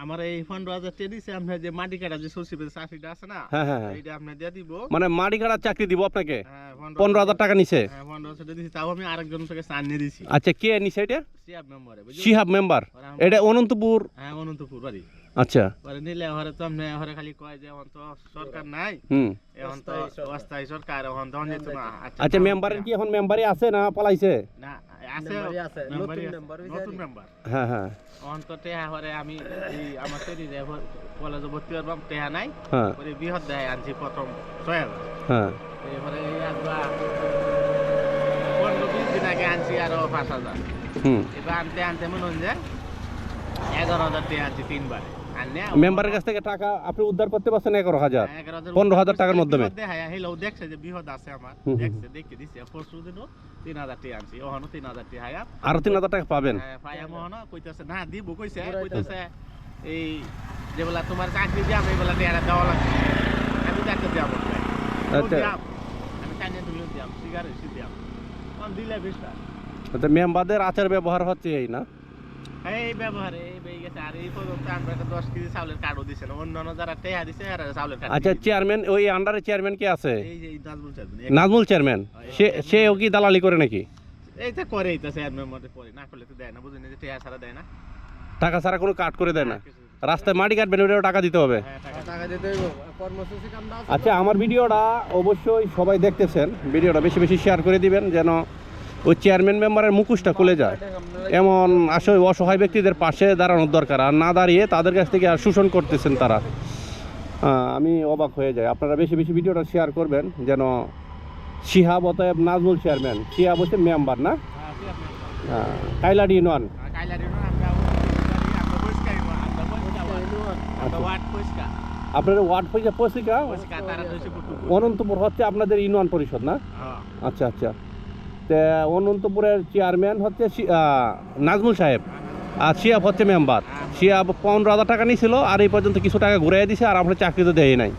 আমার এই 15,000 টাকা দিছে, আপনি যে মাটি কাটা যে সচিবের চাকরিটা আছে না, এইটা আপনি দিয়ে দিব। মানে মাটি কাটার চাকরি দিব আপনাকে? হ্যাঁ, 15,000 টাকা নিছে? হ্যাঁ, 15,000 টাকা দিছি, তাও আমি আরেকজন থেকে চান নিয়ে দিছি। আচ্ছা, কে নিছে এটা? সিহাব মেম্বারে, বুঝছেন? শিহাব মেম্বার, এটা অনন্তপুর? হ্যাঁ, অনন্তপুর বাড়ি। আচ্ছা, পরে নিলে হরে তো আপনি হরে খালি কয় যে এখন তো সরকার নাই, এখন তো অস্থায়ী সরকার, এখন তো যেত না। আচ্ছা, মেম্বারের কি এখন মেম্বারই আছে না পলাইছে? না, আছে নতুন মেম্বার। হ্যাঁ হ্যাঁ, এখন তো টেহা হরে আমি এই আমার তৈরি যে কলেজে ভর্তি হলাম, টেহা নাই, পরে বৃহৎ দেয় আনছি প্রথম 6,000। হ্যাঁ, এবারে এই আসবা 15-20 দিন আগে আনছি আরো 5,000। এবার আনতে আনতে মনে হয় যে 11,000 টাকা আনছি 3 বারে। মেম্বারের কাছ থেকে টাকা আপনি উদ্ধার করতে পারছেন 11,000 15,000 টাকার মধ্যে? দেখছে যে বৃহৎ আছে আমার, দেখছে দেখে দিছে পরশু দিনও 3,000 টাকা আনছি, ওখানে 3,000 টাকা হায়া আরো 3,000 টাকা পাবেন। পাইয়া মোহন কইতেছে না দিব, কইতেছে এই যেবেলা তোমার চাকরি দিয়ে আমি এবেলা টাকা দেওয়া লাগবে, আমি টাকা দেওয়া আচ্ছা, আমি চাইনে দুজন দিলাম, সিগারেট দিলাম, কোন দিলে বিশটা। আচ্ছা, মেম্বারদের আচার ব্যবহার হচ্ছে এই না? এই ব্যবহারে এই বেই গেছে। আর এই পর্যন্ত আমরা 10 কেজি চাউলের কার্ডও দিছে না, অন্যান্য যারা টেহা দিছে এরা চাউলের কার্ড। আচ্ছা, চেয়ারম্যান ওই আন্ডারে চেয়ারম্যান কে আছে? এই যে নাজমুল চেয়ারম্যান। নাজমুল চেয়ারম্যান, সেও কি দালালি করে নাকি? এইটা করেই তো চেয়ারম্যান মধ্যে পড়ে, না করলে তো দেয় না, বুঝেন যে টেহা ছাড়া দেয় না, টাকা ছাড়া কোনো কাট করে দেয় না। রাস্তায় মাটি কাটবেন, ওটাও টাকা দিতে হবে। টাকা দিতে হইব, কর্মসূচি কামটা আছে। আচ্ছা, আমার ভিডিওটা অবশ্যই সবাই দেখতেছেন, ভিডিওটা বেশি বেশি শেয়ার করে দিবেন যেন ওই চেয়ারম্যান মেম্বারের মুখোশটা খুলে যায়। এমন আসলে অসহায় ব্যক্তিদের পাশে দাঁড়ানোর দরকার, আর না দাঁড়িয়ে তাদের কাছ থেকে আর শোষণ করতেছেন তারা। আমি অবাক হয়ে যাই। আপনারা বেশি বেশি ভিডিওটা শেয়ার করবেন যেন শিহাব অতএব নাজমুল চেয়ারম্যান, শিহাব হচ্ছে মেম্বার না? কাইলাডি ইউনিয়ন। আপনাদের ওয়ার্ড পরিষদ অনন্তপুর হচ্ছে আপনাদের ইউনিয়ন পরিষদ না? আচ্ছা আচ্ছা, অনন্তপুরের চেয়ারম্যান হচ্ছে নাজমুল সাহেব, আর শিহাব হচ্ছে মেম্বার। শিহাব 15,000 টাকা নিয়েছিল, আর এই পর্যন্ত কিছু টাকা ঘুরাই দিছে, আর আপনার চাকরি তো দেয় নাই।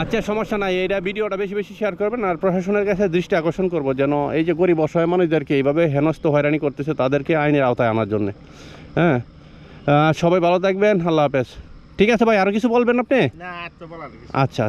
আচ্ছা, সমস্যা নাই, এইটা ভিডিওটা বেশি বেশি শেয়ার করবেন। আর প্রশাসনের কাছে দৃষ্টি আকর্ষণ করবো যেন এই যে গরিব অসহায় মানুষদেরকে এইভাবে হেনস্থ হয়রানি করতেছে তাদেরকে আইনের আওতায় আনার জন্য। হ্যাঁ, সবাই ভালো থাকবেন, আল্লাহ হাফেজ। ঠিক আছে ভাই, আরো কিছু বলবেন আপনি? না, আচ্ছা।